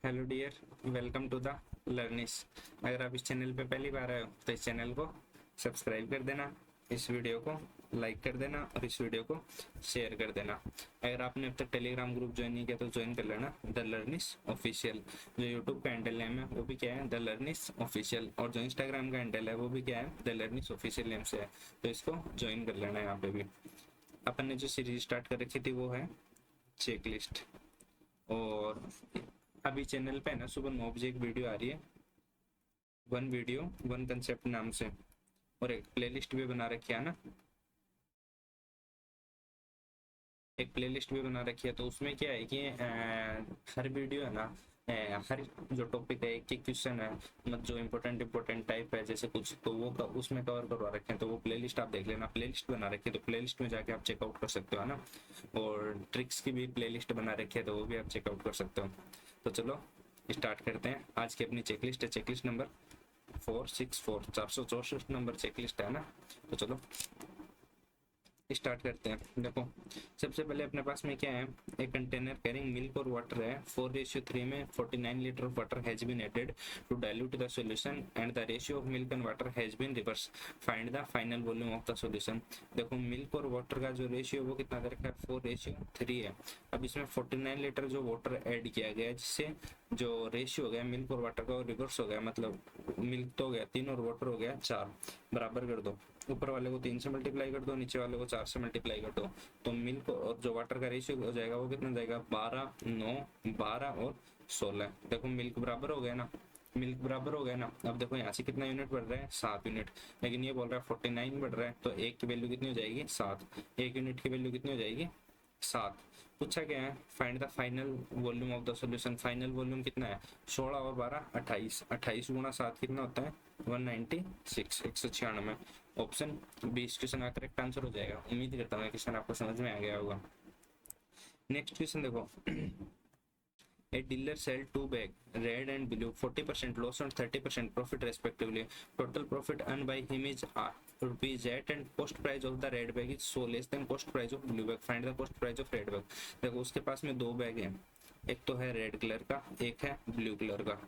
Hello dear, welcome to the Learnis. अगर आप इस चैनल पे पहली बार आए हो तो इस चैनल को सब्सक्राइब कर देना, इस वीडियो को लाइक कर देना और इस वीडियो को शेयर कर देना। अगर आपने अब तक टेलीग्राम ग्रुप ज्वाइन नहीं किया तो ज्वाइन कर लेना, द लर्निस ऑफिशियल। जो यूट्यूब का हैंडल नेम है वो भी क्या है, द लर्निस ऑफिशियल, और जो इंस्टाग्राम का हैंडल है वो भी क्या है, द लर्निस ऑफिशियल नेम से है। तो इसको ज्वाइन कर लेना। यहाँ पे भी अपन ने जो सीरीज स्टार्ट कर रखी थी वो है चेकलिस्ट। और अभी चैनल पे है ना, सुबह 9 बजे एक वीडियो आ रही है, वन वीडियो वन कंसेप्ट नाम से, और एक प्लेलिस्ट भी बना रखी है ना, एक प्लेलिस्ट भी बना रखी है। तो उसमें क्या है कि हर वीडियो है ना, हर जो टॉपिक है एक क्वेश्चन है, मतलब जो इम्पोर्टेंट टाइप है जैसे कुछ, तो वो उसमें कवर करवा रखे हैं। तो वो प्लेलिस्ट आप देख लेना, प्लेलिस्ट बना रखी है तो प्लेलिस्ट में जाके आप चेकआउट कर सकते हो, है ना। और ट्रिक्स की भी प्लेलिस्ट बना रखी है तो वो भी आप चेकआउट कर सकते हो। तो चलो स्टार्ट करते हैं। आज की अपनी चेकलिस्ट है, चेकलिस्ट नंबर 464, 464 नंबर चेकलिस्ट है ना। तो चलो स्टार्ट करते हैं। देखो सबसे पहले अपने पास में क्या है, एक कंटेनर कैरिंग मिल्क और वाटर है। 4:3 में 49 litre of water has been added to dilute the solution and the ratio of milk and water has been reverse. Find the final volume of the solution. देखो milk और water का जो ratio वो कितना दे रखा है, 4:3 है। अब इसमें 49 लीटर जो वाटर ऐड किया गया है, जिससे जो रेशियो हो गया मिल्क और वाटर का वो रिवर्स हो गया। मतलब मिल्क तो हो गया 3 और वाटर हो गया 4, बराबर कर दो। ऊपर वाले को 3 से मल्टीप्लाई कर दो, नीचे वाले को 4 से मल्टीप्लाई कर दो। तो मिल्क और जो वाटर का रेशियो हो जाएगा वो कितना जाएगा, 12, 9, 12 और 16। देखो मिल्क बराबर हो गया ना, मिल्क बराबर हो गया ना। अब देखो यहाँ से कितना यूनिट बढ़ रहा है, 7 यूनिट। लेकिन ये बोल रहा है 49 बढ़ रहा है, तो एक की वैल्यू कितनी हो जाएगी, 7। एक यूनिट की वैल्यू कितनी हो जाएगी, 7। पूछा क्या है, find the final volume of the solution. Final volume कितना है, 16 और 12 28। 28 गुणा 7 कितना होता है, 196, 196। ऑप्शन बी इस क्वेश्चन का करेक्ट आंसर हो जाएगा। उम्मीद करता हूँ क्वेश्चन आपको समझ में आ गया होगा। नेक्स्ट क्वेश्चन देखो, a dealer sell 2 bag red and blue, 40% loss and 30% profit respectively. Total profit earned by him is rupees 8 and cost price of the red bag is so less than cost price of blue bag. Find the cost price of red bag. देखो उसके पास में 2 bag हैं, एक तो है red colour का, एक है ब्लू कलर का।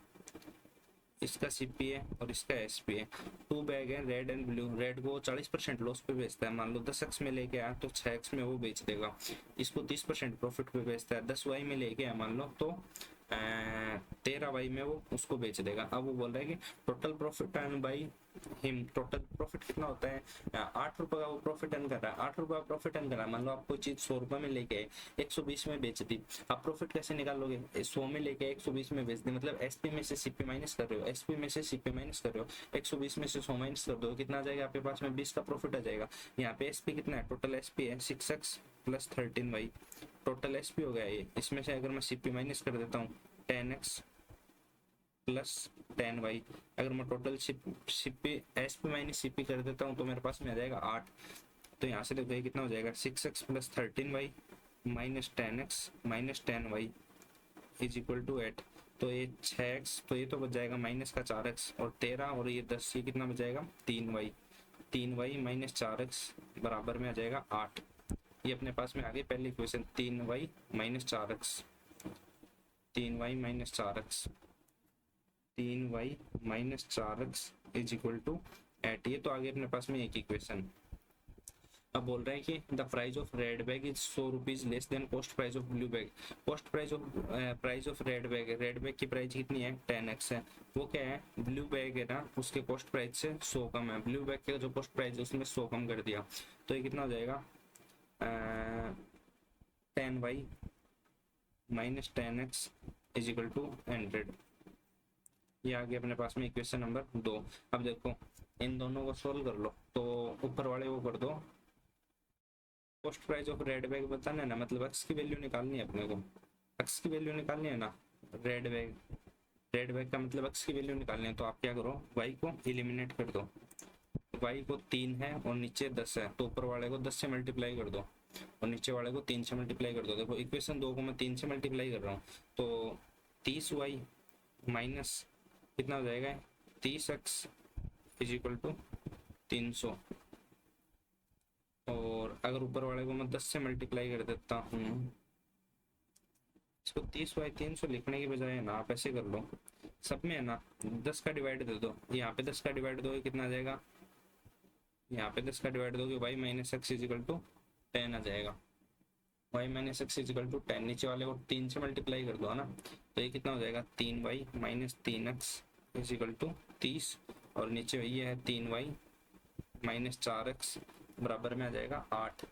इसका सीपी है और इसका एसपी है। 2 बैग है रेड एंड ब्लू। रेड को 40% लॉस पे बेचता है, मान लो 10x में लेके आया तो 6x में वो बेच देगा। इसको 30% प्रॉफिट पे बेचता है, 10y में लेके आया मान लो तो 13y में वो उसको बेच देगा। अब वो बोल रहा है कि total profit earn by him, total profit कितना होता है, 8 रुपए का वो प्रॉफिट अर्न कर रहा है। 8 रुपए का प्रॉफिट अर्न कर रहा है, मान लो आप कोई चीज 100 रुपए में लेके आए, 120 में बेच दी। आप प्रॉफिट कैसे निकालोगे, 100 में लेके 120 में बेच दी, मतलब एसपी में से सीपी माइनस कर रहे हो, एसपी में से सीपी माइनस कर रहे हो। 120 में से 100 माइनस कर दो, कितना आ जाएगा आपके पास में, 20 का प्रॉफिट आ जाएगा। यहाँ पे एसपी कितना है, टोटल एसपी है 6x plus 13y, total SP हो गया ये। इसमें से अगर मैं सीपी माइनस कर देता हूँ 10x प्लस 10y, अगर मैं total CP SP minus CP कर देता हूँ तो मेरे पास में आ जाएगा 8। तो यहाँ से देखो ये कितना हो जाएगा, 6x plus 13y minus 10x minus 10y is equal to 8। तो ये 6x, तो ये तो बच जाएगा माइनस का 4x, और 13 और ये 10, ये कितना बच जाएगा 3y। 3y माइनस 4x बराबर में आ जाएगा 8। ये अपने पास में आ गई पहली equation, 3y minus 4x, 3y minus 4x, 3y minus 4x is equal to 8। ये तो आगे अपने पास में एक इक्वेशन। अब बोल रहा है कि the price of red bag is 100 rupees less than cost price of blue bag. Cost price of red bag, red bag की प्राइस कितनी है, 10x है। वो क्या है, ब्लू बैग है ना, उसके कॉस्ट प्राइस से 100 कम है। ब्लू बैग का जो कॉस्ट प्राइस है उसमें 100 कम कर दिया, तो ये कितना हो जाएगा, 10y minus 10x is equal to 100। ये आ गया अपने पास में इक्वेशन नंबर 2। अब देखो इन दोनों को सोल्व कर लो, तो ऊपर वाले को कर दो, cost price of red bag बताना है ना, मतलब एक्स की वैल्यू निकालनी है अपने को, एक्स की वैल्यू निकालनी है ना। रेड बैग का मतलब एक्स की वैल्यू निकालनी है, तो आप क्या करो, वाई को एलिमिनेट कर दो। वाई को 3 है और नीचे 10 है, तो ऊपर वाले को 10 से मल्टीप्लाई कर दो और नीचे वाले को 3 से मल्टीप्लाई कर दो। देखो इक्वेशन 2 को मैं 3 से मल्टीप्लाई कर रहा हूँ, तो 30y माइनस कितना हो जाएगा, 30x इज इक्वल टू 300। और अगर ऊपर वाले को मैं 10 से मल्टीप्लाई कर देता हूँ इसको 30/300 लिखने के बजाय ना आप ऐसे कर लो, सब में है ना 10 का डिवाइड दे दो, यहाँ पे 10 का डिवाइड दोगे कितना आ जाएगा, यहाँ पे 10 का डिवाइड दोगे y minus x is equal to 10 आ जाएगा, y minus x is equal to 10, नीचे वाले को 3 से मल्टीप्लाई कर दो है ना, तो ये कितना हो जाएगा 3y minus 3x is equal to 30, और नीचे ये है 3y माइनस 4x बराबर में आ जाएगा 8।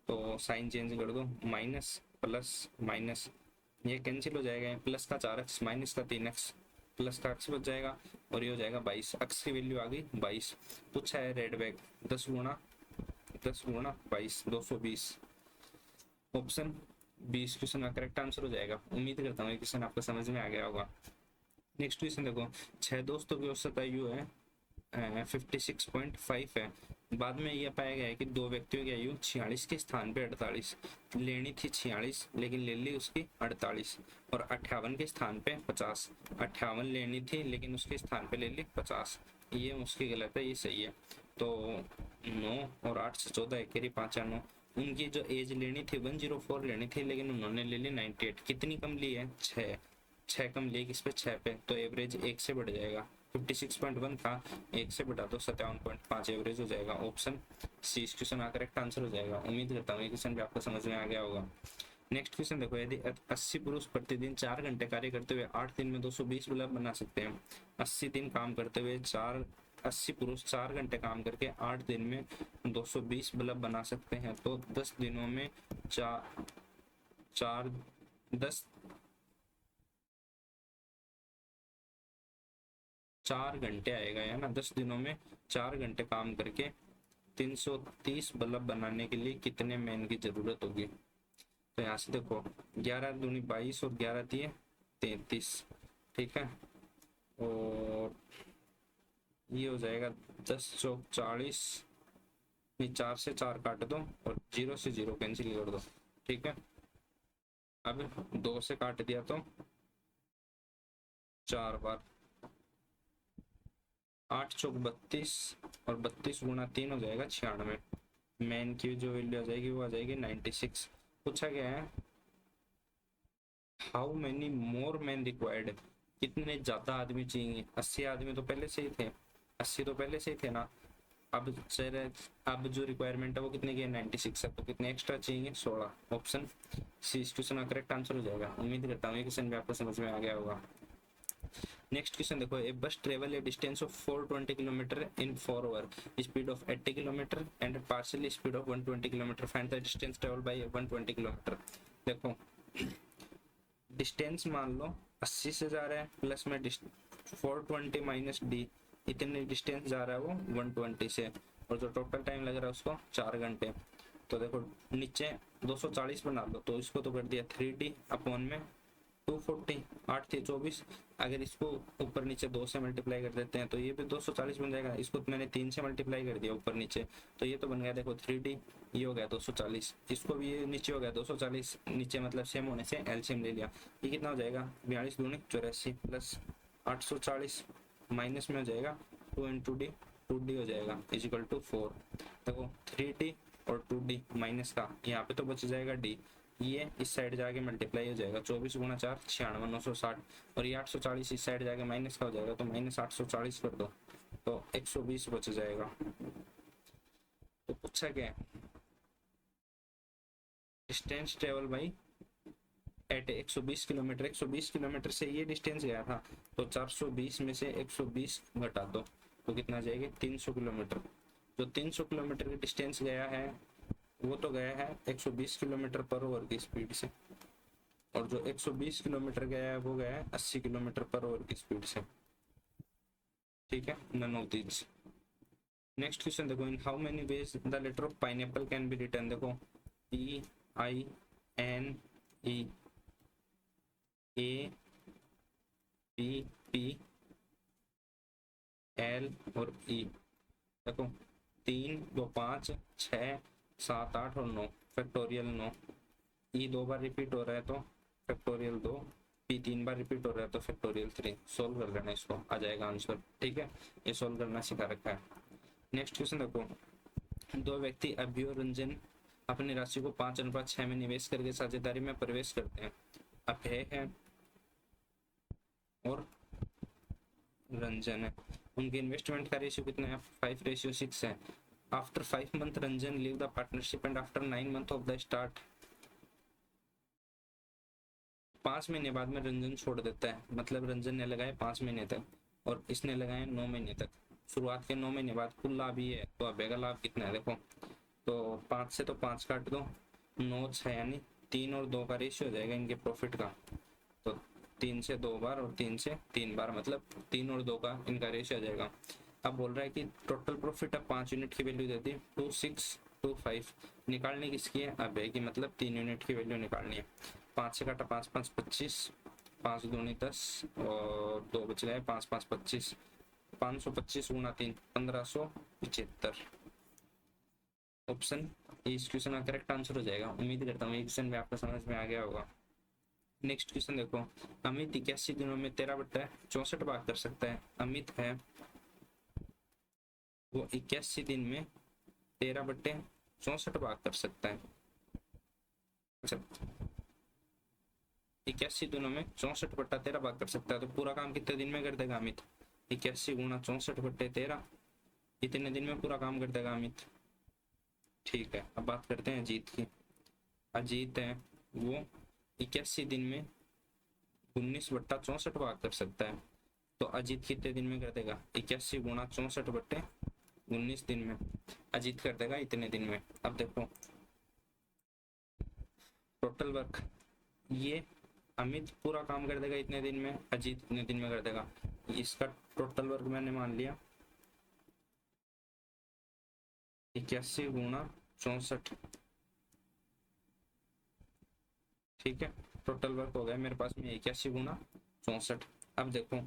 तो साइन चेंज कर दो, माइनस प्लस माइनस, ये कैंसिल हो जाएगा, प्लस का 4x माइनस का 3x प्लस का x बच जाएगा, और ये हो जाएगा 22, x की वैल्यू आ गई 22। पूछा है रेड बैग 10 गुणा 22 220, ऑप्शन 20 क्वेश्चन का करेक्ट आंसर हो जाएगा। उम्मीद करता हूँ ये क्वेश्चन आपको समझ में आ गया होगा। नेक्स्ट क्वेश्चन देखो, 6 दोस्तों की औसत आयु है 56.5 है, बाद में यह पाया गया है कि 2 व्यक्तियों की आयु 46 के स्थान पे 48 लेनी थी, 46 लेकिन ले ली उसकी 48, और 58 के स्थान पे 50, 58 लेनी थी लेकिन उसके स्थान पे ले ली 50, ये उसकी गलत है, ये सही है। तो 9 और 8 से 14 एक 5 9, उनकी जो एज लेनी थी 104 लेनी थी लेकिन उन्होंने ले ली 98, कितनी कम ली है 6 कम ली किस पे 6 पे, तो एवरेज 1 से बढ़ जाएगा, 56.1 था 1 से बढ़ा दो 57.5 एवरेज हो जाएगा, ऑप्शन सी इस क्वेश्चन का करेक्ट आंसर हो जाएगा। उम्मीद करता हूँ ये क्वेश्चन भी आपको समझ में आ गया होगा। नेक्स्ट क्वेश्चन देखो, यदि 80 पुरुष प्रतिदिन 4 घंटे कार्य करते हुए 8 दिन में 220 बल्ब बना सकते हैं, 80 दिन काम करते हुए 80 पुरुष 4 घंटे काम करके 8 दिन में 220 बल्ब बना सकते हैं, तो 10 दिनों में 4 घंटे आएगा, है ना, 10 दिनों में 4 घंटे काम करके 330 बल्ब बनाने के लिए कितने मैन की जरूरत होगी। तो यहाँ से देखो 11 दूनी 22 और 11 दिए 33, ठीक है, और ये हो जाएगा 10 चौक 40, 4 से 4 काट दो और 0 से 0 कैंसिल कर दो, ठीक है। अब 2 से काट दिया तो 4 बार, 8 चौक 32 और 32 गुणा 3 हो जाएगा 96, मैन की जो वैल्यू आ जाएगी वो आ जाएगी 96। पूछा गया है how many more man required, कितने ज्यादा आदमी चाहिए, 80 आदमी तो पहले से ही थे, 80 तो पहले से ही थे ना, अब जो रिक्वायरमेंट है वो कितने की है 96 है, तो कितने एक्स्ट्रा चाहिए 16, ऑप्शन सी इस क्वेश्चन का करेक्ट आंसर हो जाएगा। उम्मीद करता हूँ ये क्वेश्चन भी आपको समझ में आ गया होगा। नेक्स्ट क्वेश्चन देखो, a bus travel a distance of 420 kilometre in 4 hour, speed of 80 kilometre and partial speed of 120 kilometre, find the distance travel by 120 kilometre. देखो डिस्टेंस मान लो 80 से जा रहा है, प्लस में 420 माइनस डी, इतने डिस्टेंस जा रहा है वो 120 से, और जो टोटल टाइम लग रहा है उसको 4 घंटे। तो देखो नीचे 240 बना लो, तो इसको तो कर दिया 3D अपॉन में 240, 8 थी 24, अगर इसको ऊपर नीचे 2 से मल्टीप्लाई कर देते हैं तो ये भी 240 बन जाएगा, इसको तो मैंने 3 से मल्टीप्लाई कर दिया ऊपर नीचे, तो ये तो बन गया देखो 3D, ये हो गया 240, इसको भी ये नीचे हो गया 240, नीचे मतलब सेम होने से एलसीएम ले लिया, ये कितना हो जाएगा 42 दूनी 84 प्लस 840 माइनस में हो जाएगा 2 इंटू डी, 2D हो जाएगा इजिकल टू 4। देखो 3D और 2D माइनस का यहाँ पे तो बच जाएगा D, ये इस साइड जाके मल्टीप्लाई हो जाएगा, 24 गुणा 4 96 960, और ये 840 इस साइड जाके माइनस का हो जाएगा, तो माइनस 840 कर दो तो 120 बच जाएगा। तो पूछा क्या है distance travel by at 120 kilometre, 120 kilometre से ये डिस्टेंस गया था, तो 420 में से 120 घटा दो तो कितना जाएगा 300 किलोमीटर। जो 300 किलोमीटर की डिस्टेंस गया है वो तो गया है 120 किलोमीटर पर आवर की स्पीड से, और जो 120 किलोमीटर गया है वो गया है 80 किलोमीटर पर आवर की स्पीड से, ठीक है, none of these. Next question देखो, in how many ways the letter of pineapple can be written, देखो PINE APPL और E, देखो 3 2 5 6 7 8 और 9, फैक्टोरियल 9, E 2 बार रिपीट हो रहा है तो फैक्टोरियल 2, P 3 बार रिपीट हो रहा है तो फैक्टोरियल 3, सोल्व कर लेना इसको, आ जाएगा आंसर, ठीक है, ये सोल्व करना सिखा रखा है। नेक्स्ट क्वेश्चन देखो, 2 व्यक्ति अभी और रंजन अपनी राशि को 5:6 में निवेश करके साझेदारी में प्रवेश करते हैं, अभय है और रंजन है। उनके इन्वेस्टमेंट का रेशियो कितना है? 5:6 है। After 5 month Ranjan leave the partnership and after 9 month of the start, 5 महीने बाद में रंजन छोड़ देता है। मतलब रंजन ने लगाए 5 महीने तक और इसने लगाए 9 महीने तक। शुरुआत के 9 महीने बाद कुल लाभ ही है, तो अभय का लाभ कितना है देखो, तो 5 से तो 5 काट दो, 9 6 यानी 3 और 2 का रेशियो हो जाएगा इनके प्रॉफिट का। तो 3 से 2 बार और 3 से 3 बार, मतलब 3 और 2 का इनका रेशियो आ जाएगा। अब बोल रहा है कि टोटल प्रॉफिट अब 5 यूनिट की वैल्यू देती है 2625, निकालनी किसकी है? अभय की, मतलब 3 यूनिट की वैल्यू निकालनी है। 5 से काटा 5 5 25, 5 दूनी 10 और 2 बच गए, 5 5 25, 525 गुना 3 1575। ऑप्शन इस क्वेश्चन का करेक्ट आंसर हो जाएगा। उम्मीद करता हूँ ये क्वेश्चन भी आपको समझ में आ गया होगा। नेक्स्ट क्वेश्चन देखो, अमित 81 दिनों में 13/64 भाग कर सकता है। अमित है वो 81 दिन में 13/64 भाग कर सकता है। अच्छा, 81 दिनों में 64/13 भाग कर सकता है, तो पूरा काम कितने दिन में कर देगा अमित? 81 गुणा 64/13, इतने दिन में पूरा काम कर देगा अमित। ठीक है, अब बात करते हैं अजीत की। अजीत है वो 81 दिन में 19/64 भाग कर सकता है, तो अजीत कितने दिन में कर देगा? 81 गुणा 64/19 दिन में अजीत कर देगा इतने दिन में। अब देखो टोटल वर्क, ये अमित पूरा काम कर देगा इतने दिन में, अजीत इतने दिन में कर देगा। इसका टोटल वर्क मैंने मान लिया 81 गुणा 64, ठीक है। टोटल वर्क हो गया मेरे पास में 81 गुणा 64। अब देखो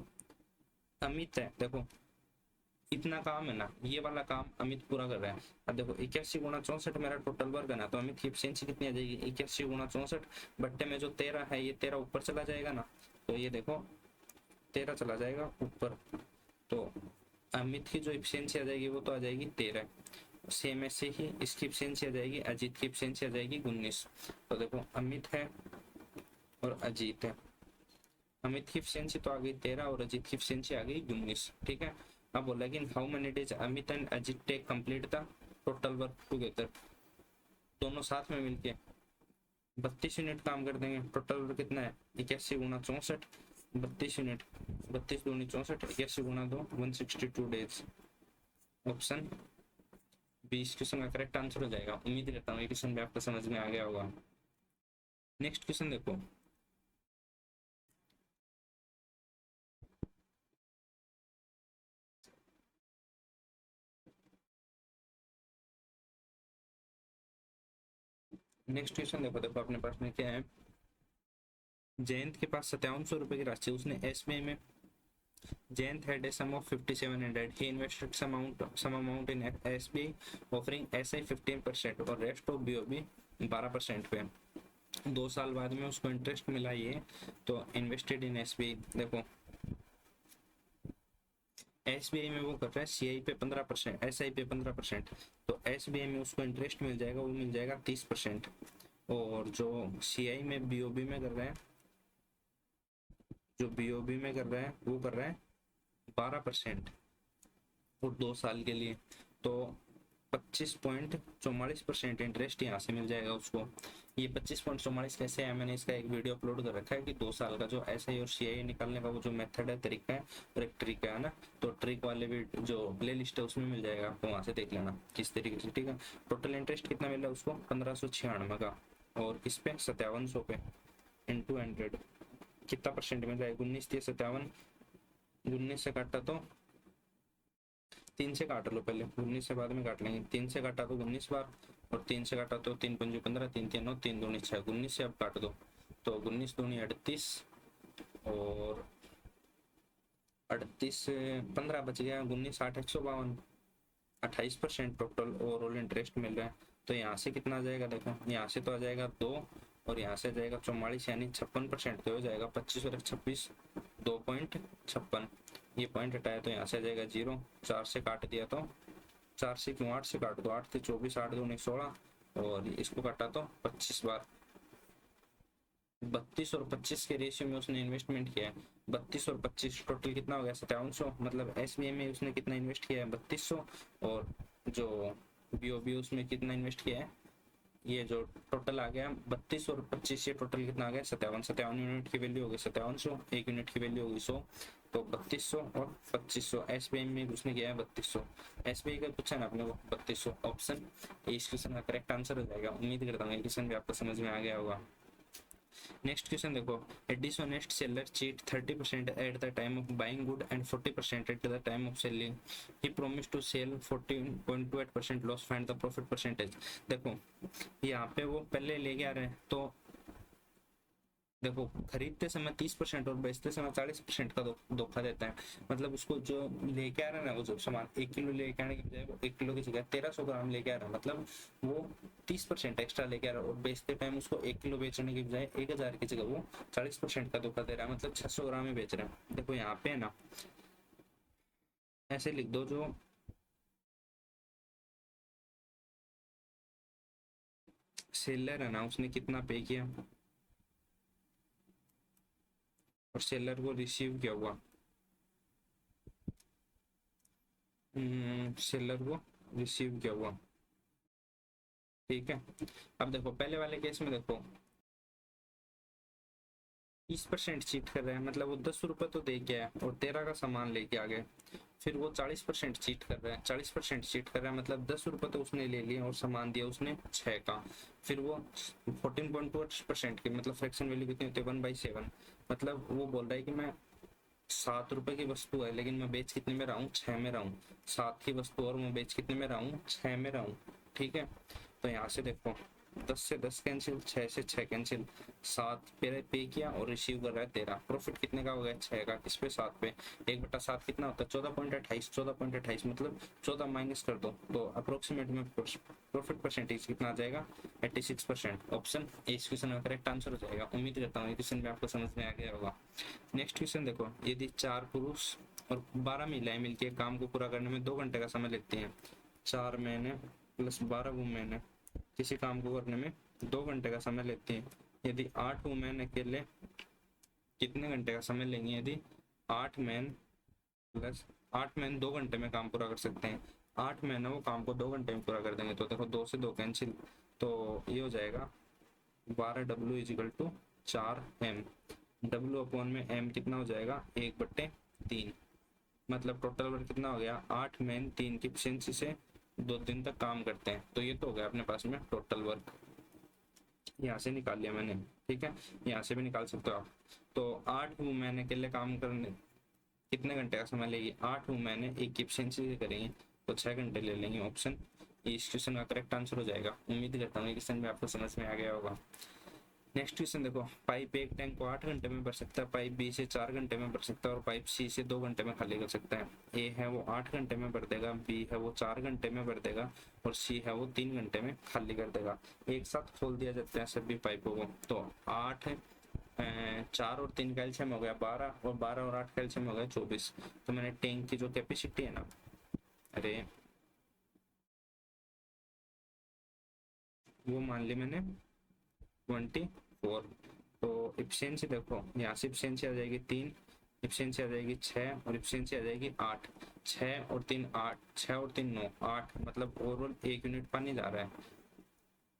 अमित है, देखो इतना काम है ना, ये वाला काम अमित पूरा कर रहा है। अब देखो 81 गुणा 64 मेरा टोटल वर्क है ना, तो अमित की एफिशिएंसी कितनी आ जाएगी? 81 गुणा 64 बट्टे में जो 13 है, ये 13 ऊपर चला जाएगा ना, तो ये देखो 13 चला जाएगा ऊपर, तो अमित की जो एफिशिएंसी आ जाएगी वो तो आ जाएगी 13। सेम ऐसे ही इसकी एफिशिएंसी आ जाएगी, अजीत की एफिशिएंसी आ जाएगी 19। तो देखो अमित है और अजीत है, अमित की एफिशिएंसी तो आ गई 13 और अजीत की एफिशिएंसी आ गई 19, ठीक है। अब बोला कि how many days Amit and Ajit take complete the total work together, दोनों साथ में मिलके 32 यूनिट काम कर देंगे। टोटल वर्क कितना है? 81 गुणा 64, 32 यूनिट, 32 दूनी 64, 81 गुणा 2 162 डेज। ऑप्शन 20 क्वेश्चन का करेक्ट आंसर हो जाएगा। उम्मीद करता हूँ ये क्वेश्चन भी आपको समझ में आ गया होगा। नेक्स्ट क्वेश्चन देखो, नेक्स्ट क्वेश्चन देखो, देखो अपने पास में क्या है। जयंत के पास 5700 रुपए की राशि, उसने एसबीआई में, Jayant had a sum of 5700. He invested some amount in SBI, offering SI 15% और रेस्ट ऑफ BOB 12% पे। 2 साल बाद में उसको इंटरेस्ट मिला ये, तो इन्वेस्टेड इन SBI। देखो SBI में वो कर रहा है CI पे 15%, SI पे 15%, तो SBI में उसको इंटरेस्ट मिल जाएगा, वो मिल जाएगा 30%। और जो CI में BOB में कर रहा है, जो BOB में कर रहा है वो कर रहा है 12% और 2 साल के लिए, तो 25.44% इंटरेस्ट यहाँ से मिल जाएगा उसको। ये 25.44 कैसे है, मैंने इसका एक वीडियो अपलोड कर रखा है कि 2 साल का जो SI और CI निकालने का वो जो मेथड है, तरीका है, और एक ट्रिक है ना, तो ट्रिक वाले भी जो प्ले लिस्ट है उसमें मिल जाएगा, आपको वहाँ से देख लेना किस तरीके से, ठीक है। टोटल इंटरेस्ट कितना मिल रहा है उसको? 1596 का, और इस पे 5700 पे इंटू 100 कितना परसेंट मिल जाएगा? 19 से 57, 19 से काटा तो 3 से काट लो पहले, 19 से बाद में काट लेंगे। 3 से काटा तो 19 बार, और 3 से काटा तो 3 पंजे 15, 3 3 9, 3 दूनी 6, 19 से अब काट दो, तो 19 दूनी 38 और 38 से 15 बच गया, 19 8 152, 28% टोटल ओवरऑल इंटरेस्ट मिल रहा है। तो यहाँ से कितना आ जाएगा? देखो यहाँ से तो आ जाएगा 2 और यहाँ से जाएगा 44, यानी 56%, तो हो जाएगा 25 और 26 2.56। ये पॉइंट हटाया तो यहाँ से आ जाएगा 0, 4 से काट दिया तो 4 से क्यों 8 से काट दो, 8 से 24, 8 2 16, और इसको काटा तो 25 बार, 32 और 25 के रेशियो में उसने इन्वेस्टमेंट किया है। 32 और 25 टोटल कितना हो गया 5700, मतलब एसबीआई में उसने कितना इन्वेस्ट किया है 3200, और जो बीओबी उसमें कितना इन्वेस्ट किया है, ये जो टोटल आ गया 32 और 25, ये टोटल कितना आ गया 57 यूनिट की वैल्यू होगी 5700, एक यूनिट की वैल्यू होगी 100, तो 3200 और 2500 एसबीआई में उसने किया है 3200। एसबीआई का पूछा ना अपने को 3200, ऑप्शन ए इस क्वेश्चन का करेक्ट आंसर हो जाएगा। उम्मीद करता हूँ ये क्वेश्चन भी आपको समझ में आ गया होगा। नेक्स्ट क्वेश्चन देखो, a dishonest seller cheat 30% at the time of buying good and 40% at the time of selling. He promised to sell 14.28% loss, find the profit percentage. देखो यहाँ पे वो पहले लेके आ रहे हैं, तो देखो खरीदते समय 30% और बेचते समय 40% का धोखा देता है। मतलब उसको जो लेके आ रहा है ना, वो जो सामान 1 किलो लेके आने की बजाय वो 1 किलो की जगह 1300 ग्राम लेके आ रहा है, मतलब वो 30% एक्स्ट्रा लेके आ रहा है, और बेचते टाइम उसको 1 किलो बेचने की बजाय 1000 की जगह वो 40% का धोखा दे रहा है, मतलब 600 ग्राम ही बेच रहा है। देखो यहाँ पे है ना, ऐसे लिख दो, जो सेलर है ना उसने कितना पे किया और सेलर को रिसीव क्या हुआ, सेलर को रिसीव क्या हुआ, ठीक है। अब देखो पहले वाले केस में देखो 30% चीट कर रहा है, मतलब वो 10 रुपए तो दे के आया और 13 का सामान लेके आ गए। फिर वो 40% चीट कर रहा है, 40% चीट कर रहा है, मतलब 10 रुपए तो उसने ले लिए और सामान दिया उसने 6 का। फिर वो 14.2% की, मतलब फ्रैक्शन वैल्यू कितनी होती है 1/7, मतलब वो बोल रहा है कि मैं 7 रुपए की वस्तु है लेकिन मैं बेच कितने में रहा हूँ 6 में रहा हूँ, 7 की वस्तु और मैं बेच कितने में रहा हूँ 6 में रहा हूँ, ठीक है। तो यहाँ से देखो 10 से 10 कैंसिल, 6 से 6 कैंसिल, 7 पे किया और रिसीव कर रहा है 13, प्रॉफिट कितने का हो गया 6 का, किस पे 7 पे, 1/7 कितना होता है 14.28, 14.28 मतलब 14 माइनस कर दो, तो अप्रोक्सीमेट में प्रॉफिट परसेंटेज कितना आ जाएगा 86%। ऑप्शन ए इस क्वेश्चन का करेक्ट आंसर हो जाएगा। उम्मीद करता हूँ ये क्वेश्चन भी आपको समझ में आ गया होगा। नेक्स्ट क्वेश्चन देखो, यदि 4 पुरुष और 12 महिलाएं मिलकर काम को पूरा करने में 2 घंटे का समय लेती हैं, 4 महीने प्लस 12 वुमेन किसी काम को करने में 2 घंटे का समय लेती हैं, यदि 8 वुमेन अकेले कितने घंटे का समय लेंगे, यदि 8 मैन प्लस 8 मैन 2 घंटे में काम पूरा कर सकते हैं, 8 मैन है वो काम को 2 घंटे में पूरा कर देंगे, तो देखो 2 से 2 कैंसिल, तो ये हो जाएगा 12W is equal to 4M, W upon में M कितना हो जाएगा 1/3, मतलब टोटल वर्क कितना हो गया 8 मैन 3 की एफिशिएंसी से 2 दिन तक काम करते हैं, तो ये तो हो गया अपने पास में टोटल वर्क, यहाँ से निकाल लिया मैंने, ठीक है। यहाँ से भी निकाल सकते हो आप। तो 8 वुमेन के लिए काम करने कितने घंटे का समय लेगी, 8 वुमेन एक की एफिशिएंसी से करेंगे तो 6 घंटे ले लेंगे। ऑप्शन इस क्वेश्चन का करेक्ट आंसर हो जाएगा। उम्मीद करता हूँ ये क्वेश्चन भी आपको समझ में आ गया होगा। नेक्स्ट क्वेश्चन देखो, पाइप एक टैंक को 8 घंटे में भर सकता है, पाइप बी से 4 घंटे में भर सकता है और पाइप सी से 2 घंटे में खाली कर सकता है। ए है वो 8 घंटे में भर देगा, बी है वो 4 घंटे में भर देगा और सी है वो 3 घंटे में खाली कर देगा। एक साथ खोल दिया जाता है सभी पाइपों को, तो 8 4 और 3 का एलसीएम हो गया 12 और 12 और 8 का एलसीएम हो गया 24। तो मैंने टैंक की जो कैपेसिटी है ना, अरे वो मान ली मैंने 24, तो एफिशिएंसी देखो यहाँ से एफिशिएंसी आ जाएगी 3, एफिशिएंसी आ जाएगी 6 और एफिशिएंसी आ जाएगी 8, 6 और 3 8, 6 और 3 9 8, मतलब ओवरऑल 1 यूनिट पानी जा रहा है।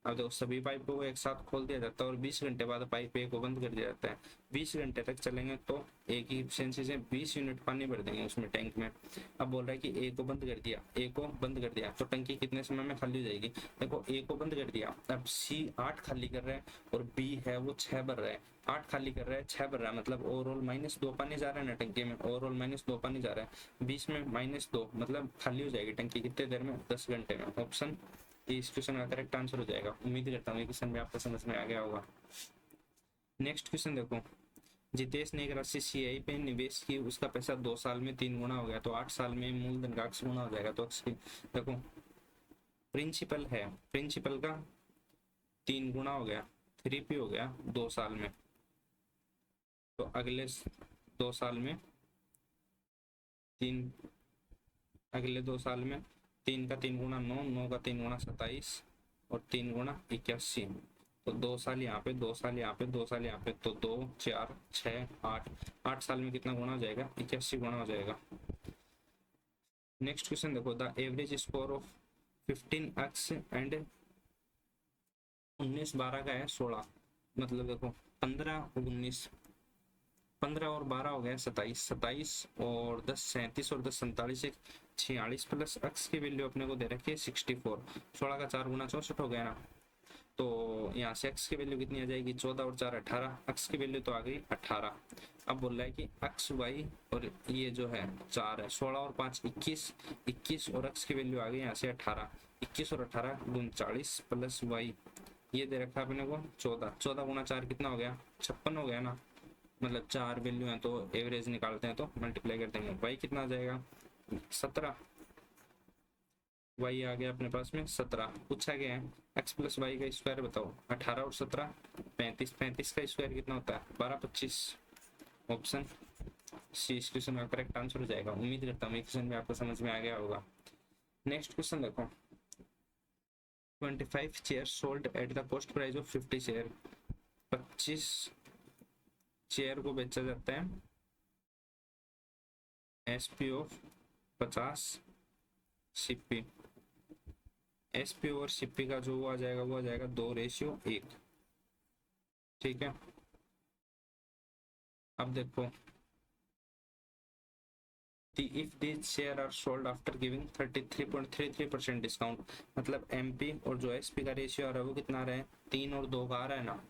अब देखो सभी पाइपों को एक साथ खोल दिया जाता है और 20 घंटे बाद पाइप ए को बंद कर दिया जाता है। 20 घंटे तक चलेंगे तो एक ही एफिशिएंसी से 20 यूनिट पानी भर देंगे उसमें टैंक में। अब बोल रहा है कि ए को बंद कर दिया, ए को बंद कर दिया तो टंकी कितने समय में खाली हो जाएगी। देखो ए को बंद कर दिया, अब सी 8 खाली कर रहा है और बी है वो 6 भर रहा है, 8 खाली कर रहा है 6 भर रहा है, मतलब ओवरऑल -2 पानी जा रहा है ना टंकी में, ओवरऑल -2 पानी जा रहा है, 20 में -2 मतलब खाली हो जाएगी टंकी कितने देर में 10 घंटे में। ऑप्शन इस क्वेश्चन का करेक्ट आंसर हो जाएगा। उम्मीद करता हूँ ये क्वेश्चन भी आपको समझ में आ गया होगा। नेक्स्ट क्वेश्चन देखो, जितेश ने एक राशि सीआई पे निवेश की, उसका पैसा 2 साल में 3 गुना हो गया, तो 8 साल में मूलधन का अक्स गुना हो जाएगा। तो अक्स देखो प्रिंसिपल है, प्रिंसिपल का 3 गुना हो गया, 3p हो गया 2 साल में, तो अगले 2 साल में 3, अगले 2 साल में 3 का 3 गुना 9, 9 का 3 गुना 27 और 3 गुना 81, तो 2 साल यहाँ पे, 2 साल यहाँ पे, 2 साल यहाँ पे, तो 2 4 6 8, 8 साल में कितना गुना हो जाएगा? 81 गुना हो जाएगा। नेक्स्ट क्वेश्चन देखो, the average score of 15x and 19 12 का है 16, मतलब देखो 15 19, 15 और 12 हो गया 27, 27 और 10 37 और 10 47, 46 प्लस x की वैल्यू अपने को दे रखी है 64, 16 का 4 गुना 64 हो गया ना। तो यहाँ से x की वैल्यू कितनी आ जाएगी? 14 और 4 18, x की वैल्यू तो आ गई 18। अब बोल रहा है कि x y और ये जो है 4 है, 16 और 5 21, 21 और x की वैल्यू आ गई यहाँ से 18, 21 और 18 39 प्लस y ये दे रखा है अपने को 14, 14 गुना 4 कितना हो गया? 56 हो गया ना। मतलब 4 वैल्यू है तो एवरेज निकालते हैं तो मल्टीप्लाई कर देंगे, y कितना आ जाएगा? 17, y आ गया अपने पास में 17। पूछा गया है x प्लस वाई का स्क्वायर बताओ, 18 और 17 35, 35 का स्क्वायर कितना होता है? 12 25। ऑप्शन सी इस क्वेश्चन का करेक्ट आंसर हो जाएगा। उम्मीद करता हूँ क्वेश्चन में आपको समझ में आ गया होगा। नेक्स्ट क्वेश्चन देखो, 25 chair sold at the cost price of 50 chair, 25 chair को बेचा जाता है एसपी ऑफ 50 सीपी। एसपी और सीपी का जो वो आ जाएगा वो आ जाएगा 2:1। ठीक है, अब देखो, if these share are sold after giving 33.33% discount, मतलब एमपी और जो एसपी का रेशियो आ रहा है वो कितना आ रहा है? 3 और 2 का आ रहा है ना।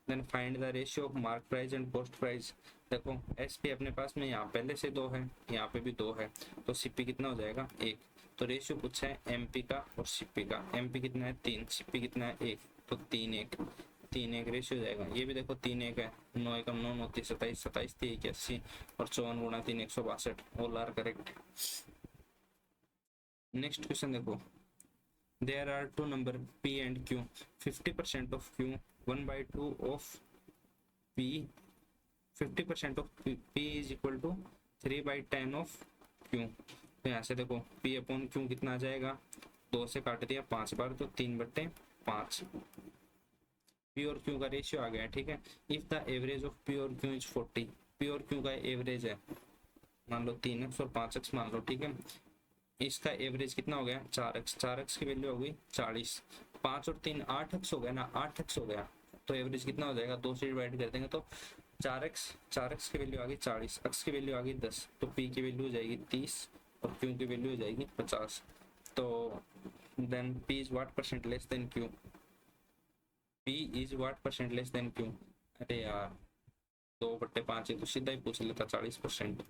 Then find the ratio of mark price and post price. देखो एसपी अपने पास में यहाँ पहले से 2 है, यहाँ पे भी 2 है, तो सीपी कितना हो जाएगा? 1। तो रेशियो पूछा है एमपी का और सीपी का, एमपी कितना है? 3, सीपी कितना है? 1, तो 3:1 रेशियो हो जाएगा। ये भी देखो 3:1 है, 9 एकम 9 9 27, 27 3 81 और 54 गुणा 3 162, all are correct. Next question देखो, there are 2 number p and q, 50% of q 1/2 of p, 50% of p is equal to 3/10 of q। तो यहाँ से देखो p अपॉन q कितना आ जाएगा? 2 से काट दिया 5 बार तो 3/5, p और q का रेशियो आ गया। ठीक है, if the average of p और q इज 40, p और q का एवरेज है मान लो 3x और 5x मान लो। ठीक है, इसका एवरेज कितना हो गया? 4x, 4x की वैल्यू हो गई 40, 5 और 3 8x हो गया ना, 8x हो गया, तो एवरेज कितना हो जाएगा? 2 से डिवाइड कर देंगे तो 4x की वैल्यू आ गई 40, x की वैल्यू आ गई 10, तो p की वैल्यू हो जाएगी 30 और q की वैल्यू हो जाएगी 50। तो then p is what percent less than q, p is what percent less than q। अरे यार 2/5 है तो सीधा ही पूछ लेता 40%।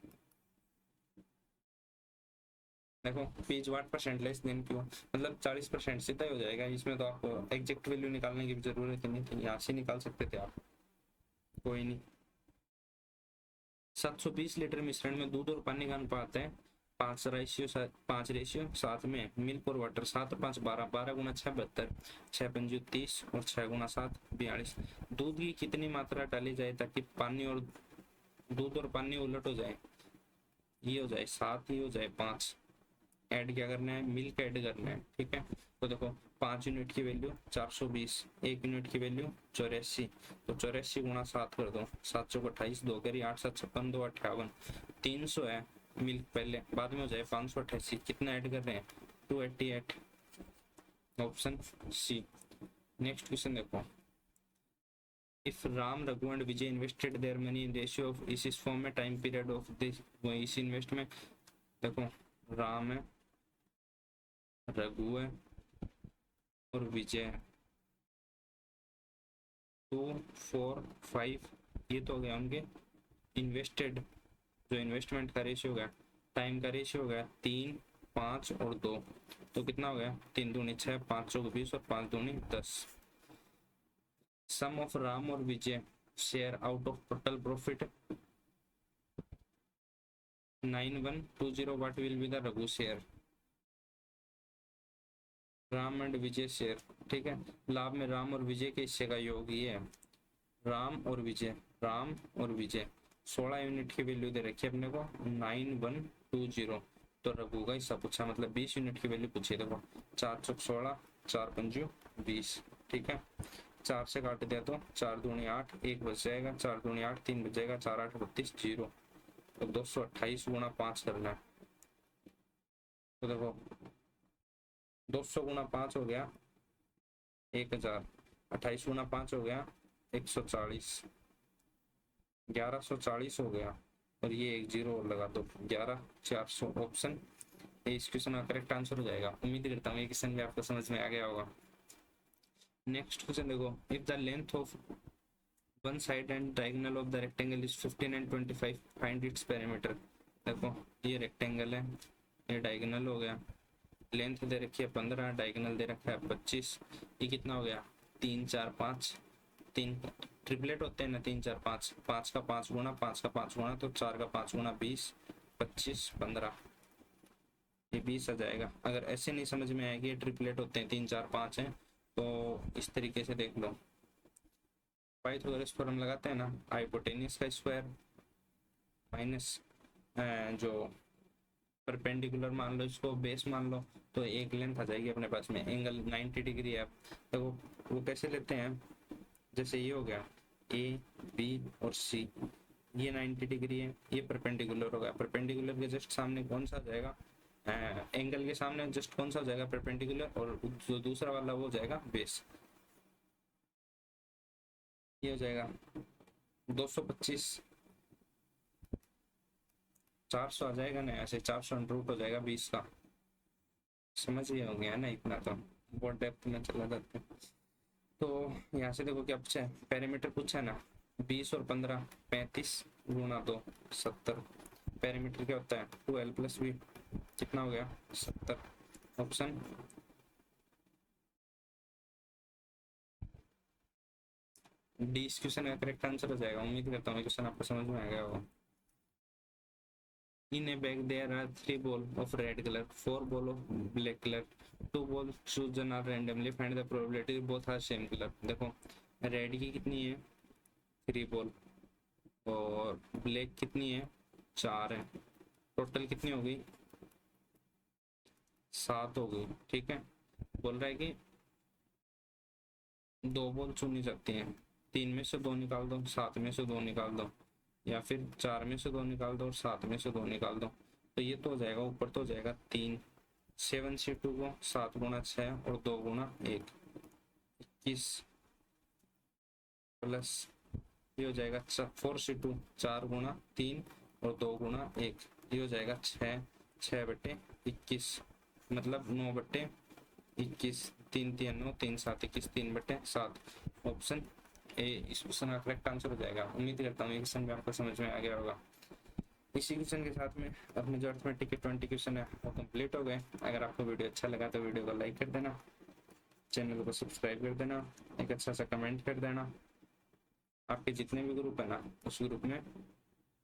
देखो p is what percent less than q, मतलब 40% सीधा ही हो जाएगा। इसमें तो आपको एग्जैक्ट वैल्यू निकालने की भी जरूरत नहीं थी, यहाँ से निकाल सकते थे आप, कोई नहीं। 720 लीटर मिश्रण में दूध और पानी का अनुपात है 5:7 में मिल्क और वाटर 7 और 5 12, 12 गुना 6 72, 6 पंजू 30 और 6 गुना 7 42। दूध की कितनी मात्रा डाली जाए ताकि पानी और दूध और पानी उलट हो जाए? ये हो जाए 7, ये हो जाए 5। ऐड क्या करना है? मिल्क ऐड करना है। ठीक है, तो देखो 5 यूनिट की वैल्यू 420, 1 यूनिट की वैल्यू 84, तो 84 गुणा 7 कर दो, 7 चौक 28, 2 करी 8 7 56, 2 58, 300 है मिल्क पहले, बाद में हो जाए 588। कितना ऐड कर रहे हैं? 288, ऑप्शन सी। नेक्स्ट क्वेश्चन देखो, if Ram Raghu and Vijay invested their money in ratio of इस फॉर्म में टाइम पीरियड ऑफ दिस, इस इन्वेस्ट में देखो राम है, रघु है और विजय है, 2 4 5, ये तो हो गया उनके इन्वेस्टेड, जो इन्वेस्टमेंट का रेशियो हो गया, टाइम का रेशियो हो गया 3 5 और 2, तो कितना हो गया? 3 दूनी 6, 5 चौक 20 और 5 दूनी 10। सम ऑफ राम और Vijay share out of total profit 9120, what will be the Raghu share? Ram and Vijay share. ठीक है, लाभ में राम और विजय के हिस्से का योग ये है, राम और विजय, राम और विजय 16 यूनिट की वैल्यू दे रखी है अपने को 9120, तो रघु का हिस्सा पूछा, मतलब 20 यूनिट की वैल्यू पूछी। देखो 4 चौक 16, 4 पंजू 20। ठीक है, 4 से काट दिया तो 4 दूनी 8, 1 बच जाएगा, 4 दूनी 8, 3 बच जाएगा, 4 8 32 0। तो 228 गुणा 5 करना है। तो देखो 200 गुणा 5 हो गया 1000, 28 गुणा 5 हो गया 140, 1140 हो गया, और ये एक जीरो और लगा दो 11400। ऑप्शन ए इस क्वेश्चन का करेक्ट आंसर हो जाएगा। उम्मीद करता हूँ ये क्वेश्चन भी आपको समझ में आ गया होगा। नेक्स्ट क्वेश्चन देखो, if the length of one side and diagonal of the rectangle is 15 and 25, find its perimeter. देखो ये रेक्टेंगल है, ये डायगोनल हो गया, लेंथ दे रखी है 15, डायगोनल दे रखा है 25, ये कितना हो गया 3 4 5, 3 ट्रिपलेट होते हैं ना 3 4 5, 5 का 5 गुना, 5 का 5 गुना, तो 4 का 5 गुना 20, 25 15, ये 20 आ जाएगा। अगर ऐसे नहीं समझ में आएगी, ट्रिपलेट होते हैं 3 4 5 हैं, तो इस तरीके से देख लो, पाइथागोरस थ्योरम लगाते हैं ना, हाइपोटेन्यूस का स्क्वायर माइनस जो परपेंडिकुलर मान लो, इसको बेस मान लो, तो एक लेंथ आ जाएगी अपने पास में, एंगल 90 डिग्री है। तो वो कैसे लेते हैं, जैसे ये हो गया ए बी और सी, ये 90 डिग्री है, ये परपेंडिकुलर होगा, परपेंडिकुलर के जस्ट सामने कौन सा आ जाएगा, एंगल के सामने जस्ट कौन सा हो जाएगा परपेंडिकुलर, और जो दूसरा वाला वो हो जाएगा बेस। ये हो जाएगा 225, 400 आ जाएगा ना, ऐसे 400 रूट हो जाएगा 20 का। समझ गए होंगे है ना, इतना तो बहुत डेप्थ में चला जाता है। तो यहाँ से देखो क्या पूछा है, पेरीमीटर पूछा है ना, 20 और 15 35 गुणा 2 70, पेरीमीटर क्या होता है 2l + b, कितना हो गया 70। ऑप्शन डी इस क्वेश्चन का करेक्ट आंसर हो जाएगा। उम्मीद करता हूँ क्वेश्चन आपको समझ में आ गया होगा। In a bag there are 3 balls of red color, 4 balls of black color, 2 balls chosen are randomly, find the probability both are same color। देखो रेड की कितनी है 3 बॉल, और ब्लैक कितनी है 4 है, टोटल कितनी हो गई 7 हो गई। ठीक है, बोल रहा है कि 2 बॉल चुनी जाती हैं, 3 में से 2 निकाल दो, 7 में से 2 निकाल दो, या फिर 4 में से 2 निकाल दो और 7 में से 2 निकाल दो। तो ये तो हो जाएगा, ऊपर तो हो जाएगा 3, 7 से 2 को 7 गुणा 6 और 2 गुणा 1 21, प्लस ये हो जाएगा 4 से 2 4 गुणा 3 और 2 गुणा 1, ये हो जाएगा 6, 6 बटे 21, मतलब 9 बटे 21, 3 3 9, 3 7 21, 3 बटे 7। ऑप्शन ए इस क्वेश्चन का करेक्ट आंसर हो जाएगा। उम्मीद करता हूँ ये क्वेश्चन भी आपको समझ में आ गया होगा। इसी क्वेश्चन के साथ में अपने जो अर्थमेटिक के 20 क्वेश्चन है वो कंप्लीट हो गए। अगर आपको वीडियो अच्छा लगा तो वीडियो को लाइक कर देना, चैनल को सब्सक्राइब कर देना, एक अच्छा सा कमेंट कर देना। आपके जितने भी ग्रुप है ना, उस ग्रुप में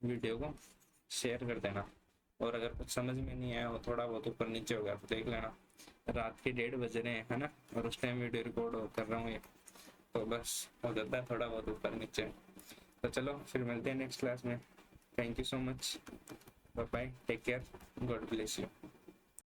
वीडियो को शेयर कर देना। और अगर कुछ समझ में नहीं आया हो, थोड़ा बहुत ऊपर नीचे हो गया तो देख लेना। रात के 1:30 बज रहे हैं है ना, और उस टाइम वीडियो रिकॉर्ड कर रहा हूँ ये, तो बस हो जाता है थोड़ा बहुत ऊपर नीचे। तो चलो फिर मिलते हैं नेक्स्ट क्लास में। Thank you so much, bye bye, take care, God bless you.